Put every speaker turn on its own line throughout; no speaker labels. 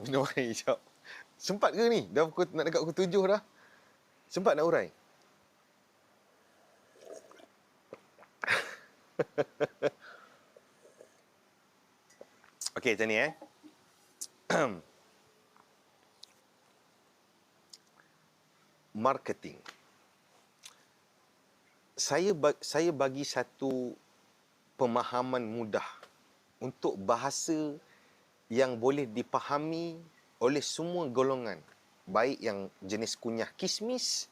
Minum air hijau. Sempat ke ni? Dah nak dekat pukul 7 dah. Sempat nak urai? Okey, macam ni Marketing. Saya bagi satu pemahaman mudah untuk bahasa yang boleh dipahami oleh semua golongan, baik yang jenis kunyah kismis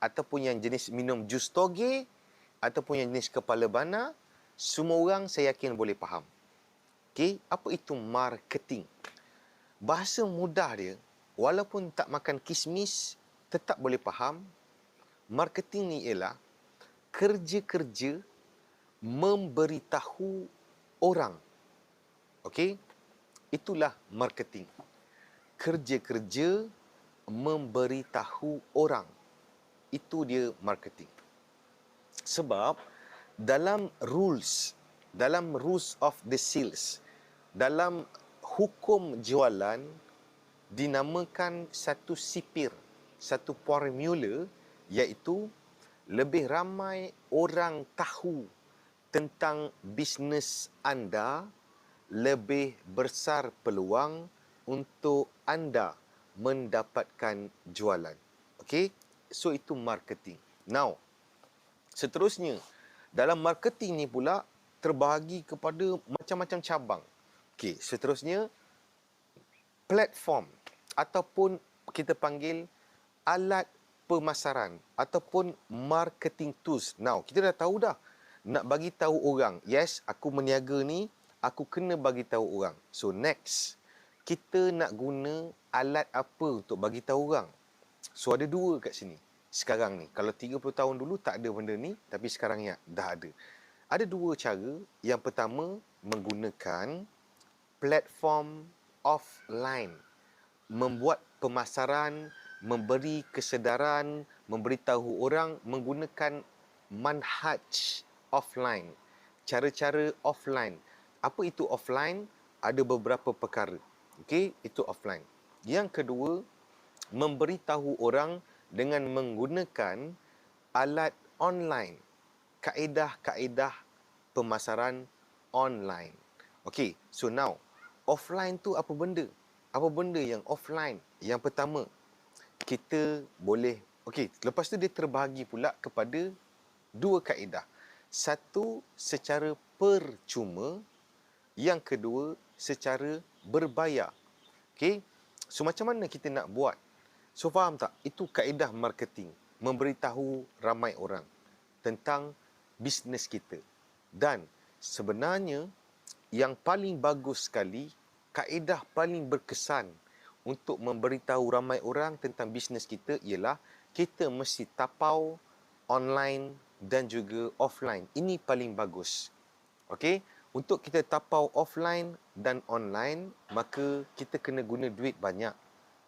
ataupun yang jenis minum jus toge ataupun yang jenis kepala bana, semua orang saya yakin boleh faham. Okey, apa itu marketing? Bahasa mudah dia, walaupun tak makan kismis tetap boleh faham. Marketing ni ialah kerja-kerja memberitahu orang. Okey? Itulah marketing. Kerja-kerja memberitahu orang. Itu dia marketing. Sebab dalam rules of the sales, dalam hukum jualan, dinamakan satu sipir, satu formula, iaitu lebih ramai orang tahu tentang bisnes anda, lebih besar peluang untuk anda mendapatkan jualan. Okey? So itu marketing. Now, seterusnya, dalam marketing ni pula terbahagi kepada macam-macam cabang. Okey, seterusnya platform ataupun kita panggil alat pemasaran ataupun marketing tools. Now, kita dah tahu dah. Nak bagi tahu orang, yes, aku meniaga ni, aku kena bagi tahu orang. So, next, kita nak guna alat apa untuk bagi tahu orang? So, ada dua kat sini. Sekarang ni, kalau 30 tahun dulu tak ada benda ni, tapi sekarang ya, dah ada. Ada dua cara. Yang pertama, menggunakan platform offline. Membuat pemasaran, memberi kesedaran, memberitahu orang menggunakan manhaj offline. Cara-cara offline. Apa itu offline? Ada beberapa perkara. Okey, itu offline. Yang kedua, memberitahu orang dengan menggunakan alat online. Kaedah-kaedah pemasaran online. Okey, so now, offline tu apa benda? Apa benda yang offline? Yang pertama, kita boleh, okey, lepas tu dia terbahagi pula kepada dua kaedah. Satu, secara percuma. Yang kedua, secara berbayar. Okey, so macam mana kita nak buat? So faham tak? Itu kaedah marketing. Memberitahu ramai orang tentang bisnes kita. Dan sebenarnya yang paling bagus sekali, kaedah paling berkesan untuk memberitahu ramai orang tentang bisnes kita ialah kita mesti tapau online dan juga offline. Ini paling bagus. Okey, untuk kita tapau offline dan online, maka kita kena guna duit banyak.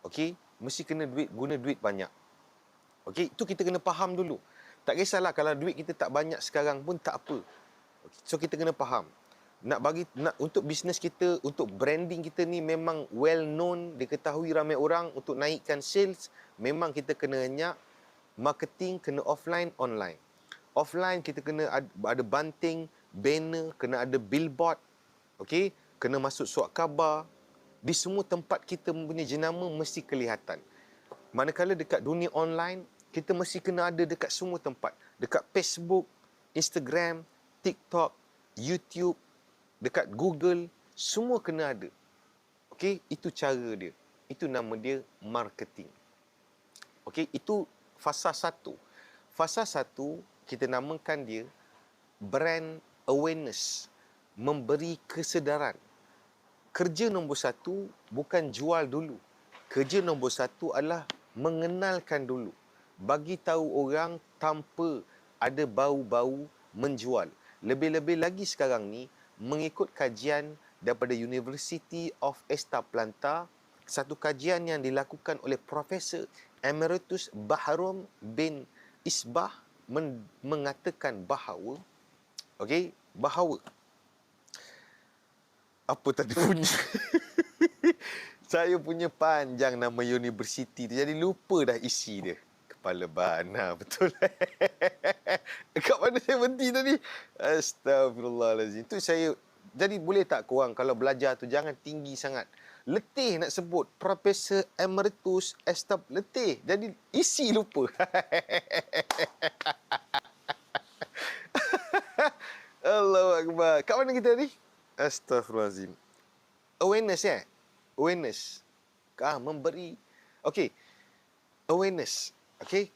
Okey, mesti guna duit banyak. Okey, itu kita kena faham dulu. Tak kisahlah kalau duit kita tak banyak sekarang pun tak apa. Okay, so kita kena faham. Untuk bisnes kita, untuk branding kita ni memang well known, diketahui ramai orang, untuk naikkan sales, memang kita kena banyak marketing, kena offline, online. Offline kita kena ada banting, banner, kena ada billboard, okey, kena masuk surat khabar. Di semua tempat kita punya jenama mesti kelihatan. Manakala dekat dunia online, kita mesti kena ada dekat semua tempat. Dekat Facebook, Instagram, TikTok, YouTube, dekat Google, semua kena ada. Okey, itu cara dia. Itu nama dia marketing. Okey, itu fasa 1. Fasa 1, kita namakan dia brand awareness. Memberi kesedaran. Kerja nombor 1 bukan jual dulu. Kerja nombor 1 adalah mengenalkan dulu. Bagi tahu orang tanpa ada bau-bau menjual. Lebih-lebih lagi sekarang ni, mengikut kajian daripada University of Esta Planta, satu kajian yang dilakukan oleh Profesor Emeritus Bahrom bin Isbah mengatakan bahawa, okey, bahawa apa tadi punya Saya punya panjang nama universiti tu, jadi lupa dah isi dia. Kepala bana, betul. Kat mana saya berhenti tadi? Astagfirullahalazim. Tu saya, jadi boleh tak korang kalau belajar tu jangan tinggi sangat. Letih nak sebut Profesor Emeritus letih. Jadi isi lupa. Allahu Akbar. Kat mana kita ni? Astaghfirullahalazim. Awareness Awareness. Memberi. Okey. Awareness. Okey.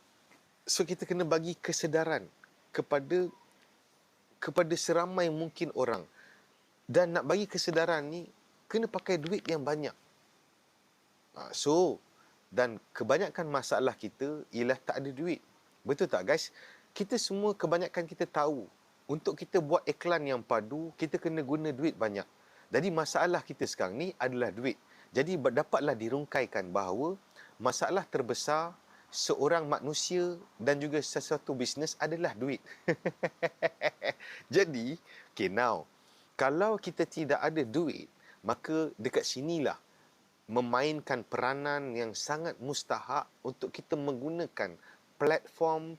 So kita kena bagi kesedaran kepada seramai mungkin orang. Dan nak bagi kesedaran ni kena pakai duit yang banyak. Dan kebanyakan masalah kita ialah tak ada duit. Betul tak guys? Kita semua kebanyakan kita tahu untuk kita buat iklan yang padu, kita kena guna duit banyak. Jadi masalah kita sekarang ni adalah duit. Jadi dapatlah dirungkaikan bahawa masalah terbesar seorang manusia dan juga sesuatu bisnes adalah duit. Jadi, okay, now, kalau kita tidak ada duit, maka dekat sinilah memainkan peranan yang sangat mustahak untuk kita menggunakan platform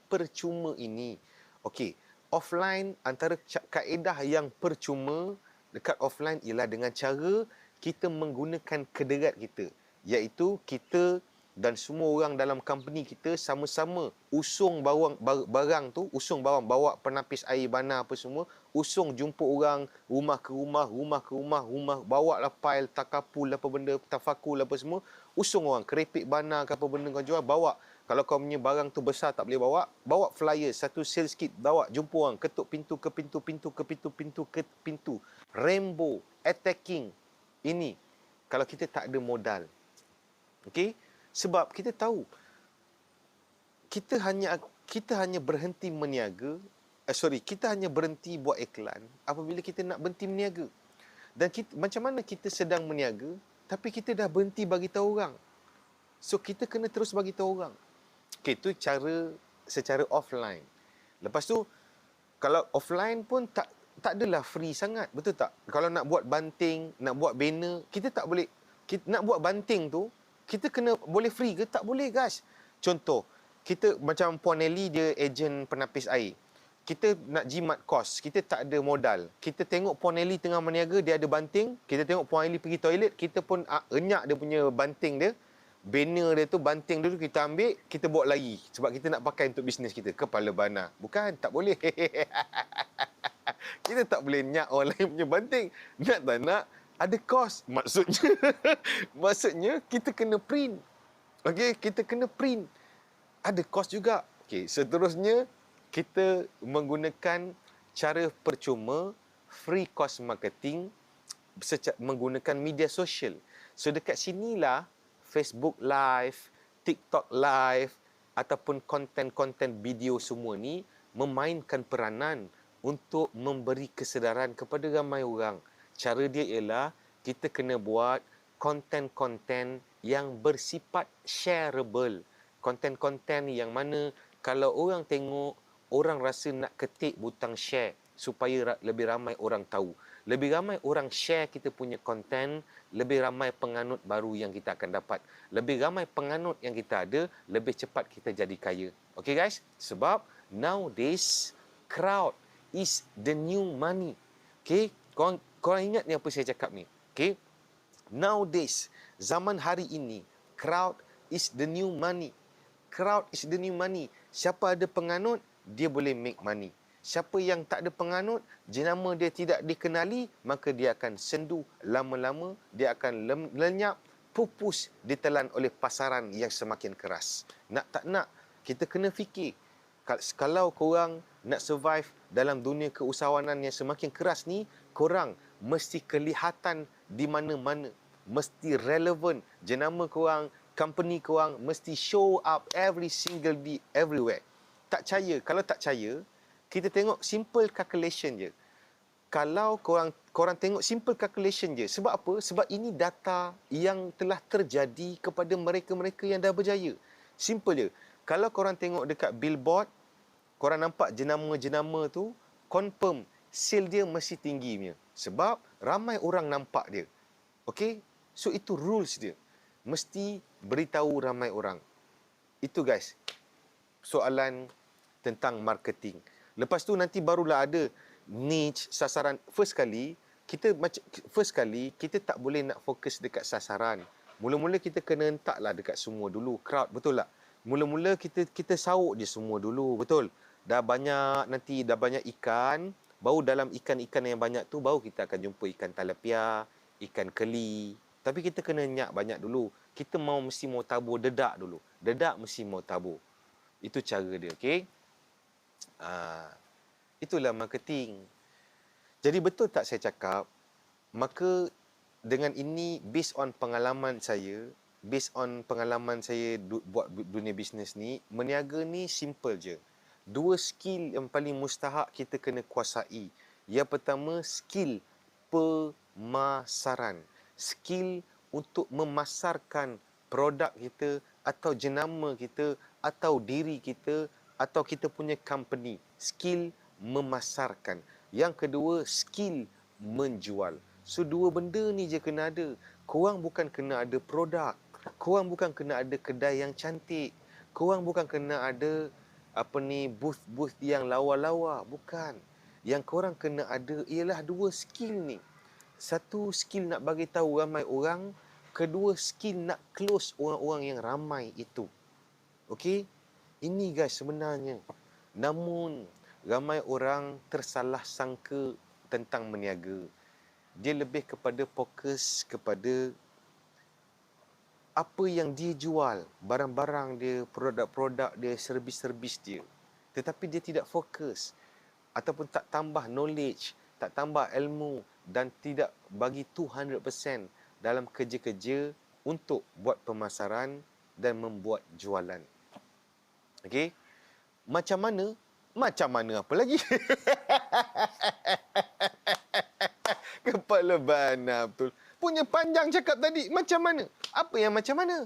percuma ini. Okey, offline antara kaedah yang percuma dekat offline ialah dengan cara kita menggunakan kederat kita, iaitu kita dan semua orang dalam company kita sama-sama usung barang tu, usung barang, bawa penapis air bana apa semua, usung jumpa orang rumah ke rumah, bawa lah file takapul apa benda, tafakul apa semua, usung orang kerepek bana ke apa benda kau jual, bawa. Kalau kau punya barang tu besar tak boleh bawa flyer, satu sales kit, bawa, jumpa orang, ketuk pintu ke pintu, rainbow, attacking. Ini kalau kita tak ada modal. Okey? Sebab kita tahu kita hanya berhenti meniaga, kita hanya berhenti buat iklan apabila kita nak berhenti meniaga. Dan macam mana kita sedang meniaga tapi kita dah berhenti bagi tahu orang. So kita kena terus bagi tahu orang. Okey, itu cara secara offline. Lepas tu kalau offline pun tak adalah free sangat, betul tak? Kalau nak buat banting, nak buat banner, kita tak boleh. Nak buat banting tu kita kena boleh free ke? Tak boleh guys. Contoh, kita macam Puan Nelly, dia ejen penapis air. Kita nak jimat kos, kita tak ada modal. Kita tengok Puan Nelly tengah meniaga, dia ada banting. Kita tengok Puan Nelly pergi toilet, kita pun enyak dia punya banting dia. Banner dia tu, banting dia tu kita ambil, kita bawa lagi. Sebab kita nak pakai untuk bisnes kita. Kepala bana. Bukan, tak boleh. Kita tak boleh nyak orang lain punya banting. Nak tak nak, ada kos. Maksudnya kita kena print. Okey, kita kena print. Ada kos juga. Okey, seterusnya kita menggunakan cara percuma, free cost marketing menggunakan media sosial. So dekat sinilah Facebook Live, TikTok Live ataupun konten-konten video semua ni memainkan peranan untuk memberi kesedaran kepada ramai orang. Cara dia ialah kita kena buat konten-konten yang bersifat shareable. Konten-konten yang mana kalau orang tengok, orang rasa nak ketik butang share supaya lebih ramai orang tahu. Lebih ramai orang share kita punya konten, lebih ramai penganut baru yang kita akan dapat. Lebih ramai penganut yang kita ada, lebih cepat kita jadi kaya. Okay guys? Sebab nowadays, crowd is the new money. Okay? Korang ingat ni apa saya cakap ni? Okay? Nowadays, zaman hari ini, crowd is the new money. Crowd is the new money. Siapa ada penganut, dia boleh make money. Siapa yang tak ada penganut, jenama dia tidak dikenali, maka dia akan sendu. Lama-lama, dia akan lenyap, pupus, ditelan oleh pasaran yang semakin keras. Nak tak nak, kita kena fikir. Kalau korang nak survive dalam dunia keusahawanan yang semakin keras ni, korang mesti kelihatan di mana-mana. Mesti relevan. Jenama korang, company korang mesti show up every single day, everywhere. Tak percaya. Kalau tak percaya, kita tengok simple calculation je. Kalau korang tengok simple calculation je. Sebab apa? Sebab ini data yang telah terjadi kepada mereka-mereka yang dah berjaya. Simple je. Kalau korang tengok dekat billboard, korang nampak jenama-jenama tu, confirm sale dia mesti tinggi punya. Sebab ramai orang nampak dia. Okey? So itu rules dia. Mesti beritahu ramai orang. Itu guys, soalan tentang marketing. Lepas tu nanti barulah ada niche, sasaran. First kali kita tak boleh nak fokus dekat sasaran. Mula-mula kita kena hentaklah dekat semua dulu, crowd, betul tak? Mula-mula kita sauk je semua dulu, betul? Dah banyak ikan, baru dalam ikan-ikan yang banyak tu baru kita akan jumpa ikan tilapia, ikan keli. Tapi kita kena nyak banyak dulu. Kita mesti mau tabur dedak dulu. Dedak mesti mau tabur. Itu cara dia, okey? Itulah marketing. Jadi betul tak saya cakap? Maka dengan ini, based on pengalaman saya buat dunia bisnes ni, meniaga ni simple je. 2 skill yang paling mustahak kita kena kuasai. Yang pertama, skill pemasaran. Skill untuk memasarkan produk kita atau jenama kita atau diri kita atau kita punya company. Skill memasarkan. Yang kedua, skill menjual. So, 2 benda ni je kena ada. Korang bukan kena ada produk. Korang bukan kena ada kedai yang cantik. Korang bukan kena ada booth-booth yang lawa-lawa. Bukan. Yang korang kena ada ialah 2 skill ni. Satu, skill nak bagi tahu ramai orang. Kedua, skill nak close orang-orang yang ramai itu. Okey? Ini guys sebenarnya. Namun, ramai orang tersalah sangka tentang meniaga. Dia lebih kepada fokus kepada apa yang dia jual, barang-barang dia, produk-produk dia, servis-servis dia. Tetapi dia tidak fokus ataupun tak tambah knowledge, tak tambah ilmu dan tidak bagi 200% dalam kerja-kerja untuk buat pemasaran dan membuat jualan. Okey? Macam mana? Macam mana apa lagi? Kepala bana betul. Punya panjang cakap tadi. Macam mana? Apa yang macam mana?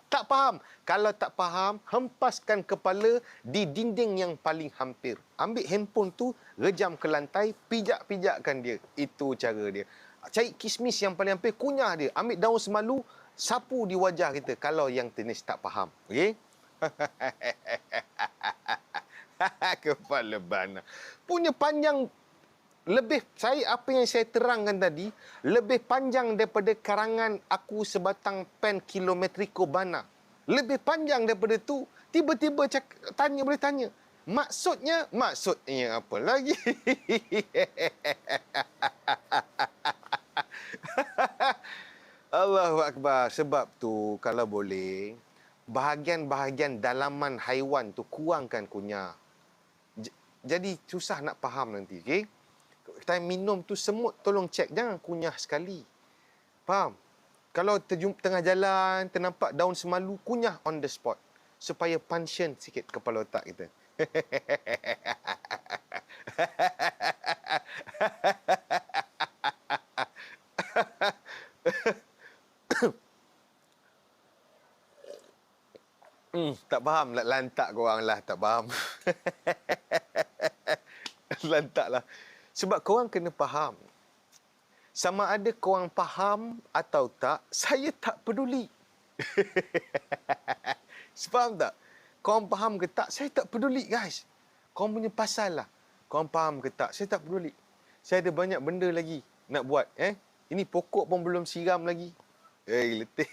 Tak faham. Kalau tak faham, hempaskan kepala di dinding yang paling hampir. Ambil handphone tu, rejam ke lantai, pijak-pijakkan dia. Itu cara dia. Cari kismis yang paling hampir, kunyah dia. Ambil daun semalu, sapu di wajah kita. Kalau yang jenis tak faham. Okey? Kepala bana. Punya panjang apa yang saya terangkan tadi, lebih panjang daripada karangan Aku Sebatang Pen Kilometriko Bana. Lebih panjang daripada tu. Tiba-tiba boleh tanya. Maksudnya apa lagi? Allahu Akbar. Sebab tu, kalau boleh, bahagian-bahagian dalaman haiwan tu kurangkan kunyah. Jadi susah nak faham nanti, okey? Time minum tu semut, tolong cek, jangan kunyah sekali. Faham? Kalau tengah jalan, ternampak daun semalu, kunyah on the spot. Supaya function sikit kepala otak kita. Tak faham, lantak korang lah, tak faham. Lantaklah. Sebab korang kena faham. Sama ada korang faham atau tak, saya tak peduli. Faham tak? Korang faham ke tak, saya tak peduli guys. Korang punya pasal lah. Korang faham ke tak, saya tak peduli. Saya ada banyak benda lagi nak buat. Ini pokok pun belum siram lagi. Letih.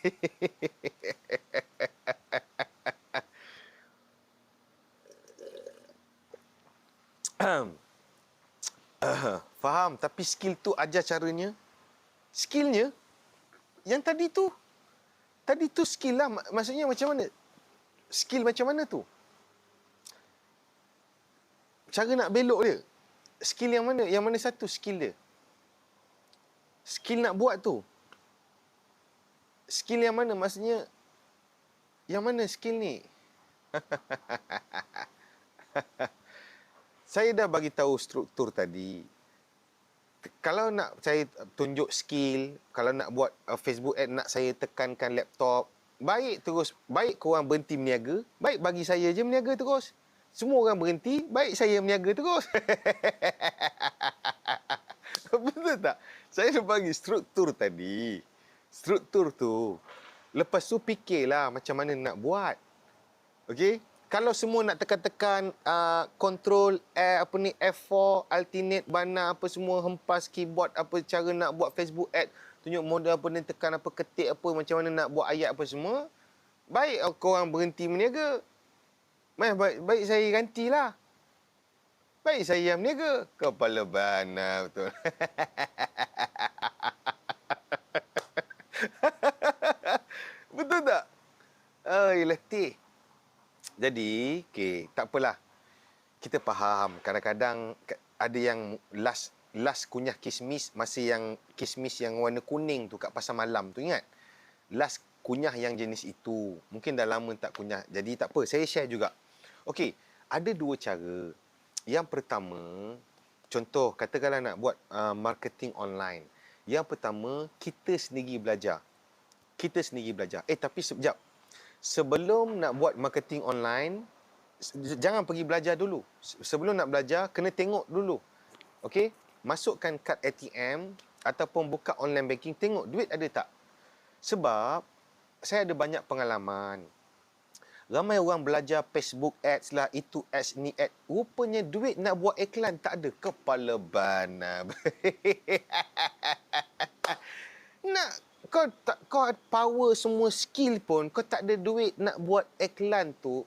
Faham, tapi skill tu ajar caranya. Skillnya yang tadi tu skill lah. Maksudnya macam mana? Skill macam mana tu? Cara nak belok dia. Skill yang mana? Yang mana satu skill dia? Skill nak buat tu. Skill yang mana? Maksudnya yang mana skill ni? Saya dah bagi tahu struktur tadi. Kalau nak saya tunjuk skill, kalau nak buat Facebook ad, nak saya tekankan laptop, baik korang berhenti meniaga, baik bagi saya je meniaga terus. Semua orang berhenti, baik saya meniaga terus. Betul tak? Saya dah bagi struktur tadi. Struktur tu. Lepas tu fikirlah macam mana nak buat. Okey? Kalau semua nak tekan-tekan control F4 alternate bana apa semua hempas keyboard apa cara nak buat Facebook ad, tunjuk modal apa ni tekan apa ketik apa macam mana nak buat ayat apa semua. Baik korang berhenti berniaga. Baik saya gantilah. Baik saya yang berniaga. Kepala bana betul. Betul tak? Letih. Jadi, tak apalah. Kita faham. Kadang-kadang ada yang last kunyah kismis, masa yang kismis yang warna kuning tu kat pasar malam tu, ingat? Last kunyah yang jenis itu. Mungkin dah lama tak kunyah. Jadi tak apa, saya share juga. Okey, ada dua cara. Yang pertama, contoh katakanlah nak buat marketing online. Yang pertama, kita sendiri belajar. Tapi sekejap. Sebelum nak buat marketing online, jangan pergi belajar dulu. Sebelum nak belajar, kena tengok dulu. Okey? Masukkan kad ATM ataupun buka online banking, tengok duit ada tak. Sebab saya ada banyak pengalaman. Ramai orang belajar Facebook ads lah, itu ads, ni ads. Rupanya duit nak buat iklan tak ada. Kepala bana. Nak kau power semua skill pun kau tak ada duit nak buat iklan tu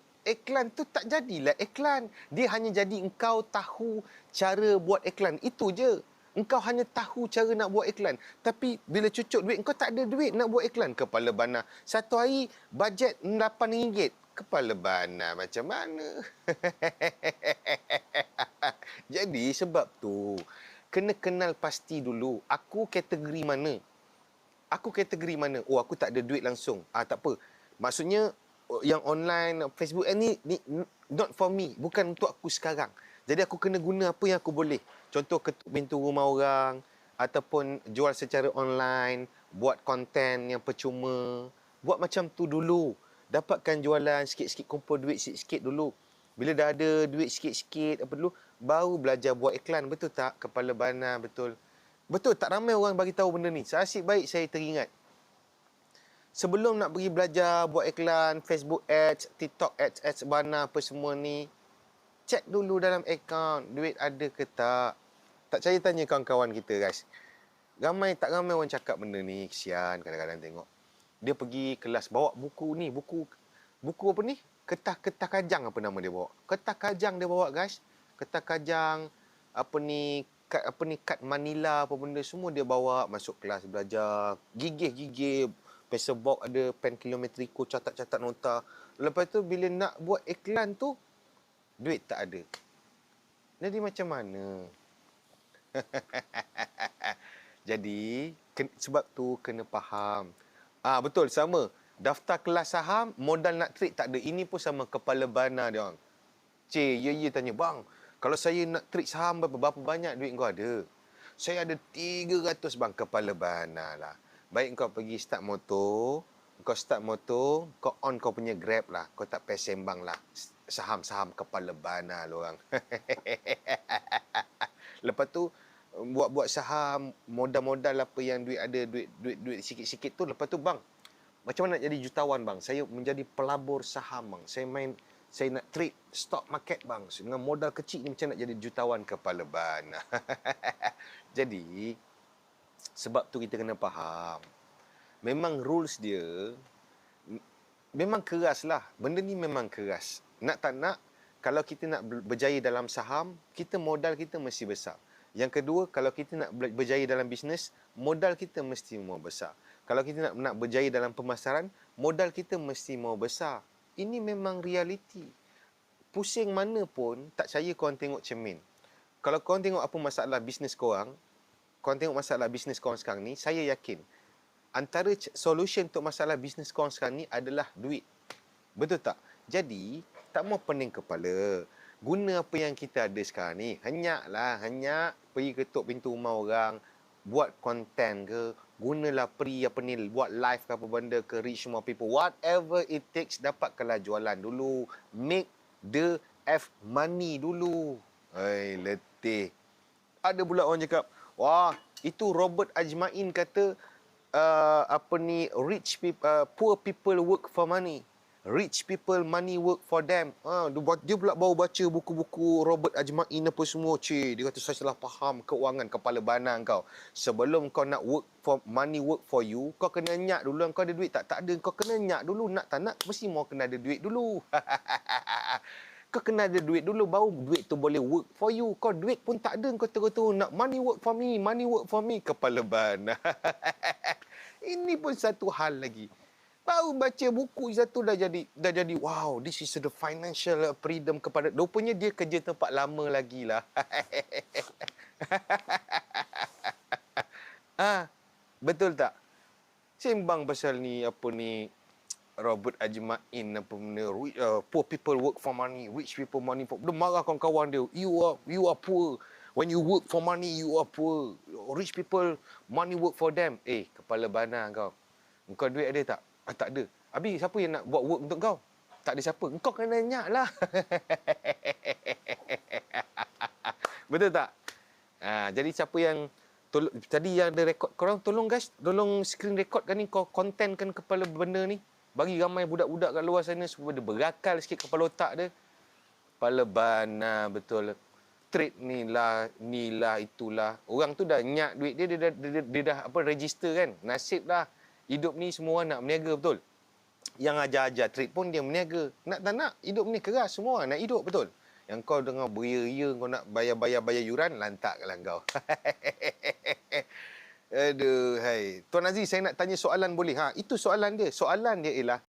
tak jadilah iklan. Dia hanya jadi engkau tahu cara buat iklan. Itu je. Engkau hanya tahu cara nak buat iklan. Tapi bila cucuk duit, engkau tak ada duit nak buat iklan. Kepala bana. Satu hari bajet RM8. Kepala bana macam mana? Jadi sebab tu kena kenal pasti dulu. Aku kategori mana? Oh, aku tak ada duit langsung. Tak apa. Maksudnya yang online Facebook ni not for me, bukan untuk aku sekarang. Jadi aku kena guna apa yang aku boleh. Contoh ketuk pintu rumah orang ataupun jual secara online, buat konten yang percuma. Buat macam tu dulu. Dapatkan jualan sikit-sikit, kumpul duit sikit-sikit dulu. Bila dah ada duit sikit-sikit apa dulu, baru belajar buat iklan. Betul tak? Kepala bana, betul. Betul, tak ramai orang bagi tahu benda ni. Asyik baik saya teringat. Sebelum nak pergi belajar buat iklan, Facebook ads, TikTok ads bana apa semua ni, check dulu dalam akaun, duit ada ke tak. Tak percaya tanya kawan-kawan kita guys. Tak ramai orang cakap benda ni, kesian kadang-kadang tengok. Dia pergi kelas bawa buku ni, buku apa ni? Ketah kajang apa nama dia bawa. Ketah kajang dia bawa guys. Ketah kajang kad Manila apa benda semua dia bawa masuk kelas belajar. Gigih pencil box ada, pen kilometriko, catat nota. Lepas tu bila nak buat iklan tu duit tak ada. Jadi macam mana? Jadi sebab tu kena faham. Betul sama. Daftar kelas saham, modal nak trade tak ada. Ini pun sama, kepala bana dia orang. Ya tanya, bang, kalau saya nak trade saham berapa banyak duit kau ada? Saya ada 300 bang. Kepala bana lah. Baik kau pergi start motor, kau on kau punya Grab lah. Kau tak payah sembang lah. Saham kepala bana lo orang. Lepas tu buat saham, modal apa yang duit ada, duit sikit-sikit tu. Lepas tu bang, macam mana nak jadi jutawan bang? Saya menjadi pelabur saham bang. Saya nak trade stock market bang. Dengan modal kecil ni macam nak jadi jutawan. Kepala bana. Jadi sebab tu kita kena faham. Memang rules dia memang keras lah. Benda ni memang keras. Nak tak nak, kalau kita nak berjaya dalam saham, modal kita mesti besar. Yang kedua, kalau kita nak berjaya dalam bisnes, modal kita mesti mau besar. Kalau kita nak berjaya dalam pemasaran, modal kita mesti mau besar. Ini memang realiti. Pusing mana pun, tak percaya korang tengok cermin. Kalau korang tengok apa masalah bisnes korang sekarang ni, saya yakin antara solution untuk masalah bisnes korang sekarang ni adalah duit. Betul tak? Jadi, tak mau pening kepala. Guna apa yang kita ada sekarang ni. Henyak pergi ketuk pintu rumah orang, buat konten ke, gunalah buat live ke apa benda ke, reach more people. Whatever it takes, dapatkanlah jualan dulu. Make the money dulu. Letih. Ada pula orang cakap, Wah, itu Robert Ajmain kata poor people work for money. Rich people money work for them. Dia pula baru baca buku-buku Robert Ajmain apa semua. Dia kata saya salah faham keuangan, kepala banang kau. Sebelum kau nak money work for you, kau kena nyak dulu kau ada duit tak? Tak ada. Kau kena nyak dulu. Nak tak nak, mesti mau kena ada duit dulu. Kau kena ada duit dulu, baru duit tu boleh work for you. Kau duit pun tak ada, kau terus nak money work for me. Kepala banang. Ini pun satu hal lagi. Baru baca buku satu dah jadi wow, this is the financial freedom kepada. Rupanya dia kerja tempat lama lagi lah. Betul tak? Sembang pasal ni Robert Ajmain apa benda, poor people work for money, rich people money for. Dia marah kawan-kawan dia. You are poor. When you work for money, you are poor. Rich people money work for them. Kepala banang kau. Engkau duit ada tak? Tak ada. Habis siapa yang nak buat work untuk kau? Tak ada siapa. Engkau kena nyak lah. Betul tak? Jadi siapa yang tadi yang ada rekod, korang tolong guys, tolong screen record kan ni, kau content kan kepala benda ni. Bagi ramai budak-budak kat luar sana supaya dia berakal sikit kepala otak dia. Kepala bana betul. Trade ni lah itulah. Orang tu dah nyak duit dia, dia dah register kan. Nasib lah. Hidup ni semua nak berniaga betul. Yang ajar-ajar trade pun dia berniaga. Nak tak nak, hidup ni keras semua nak hidup betul. Yang kau dengar beria-ria kau nak bayar yuran, lantaklah kau. Aduh, hai. Tuan Aziz, saya nak tanya soalan boleh? Itu soalan dia. Soalan dia ialah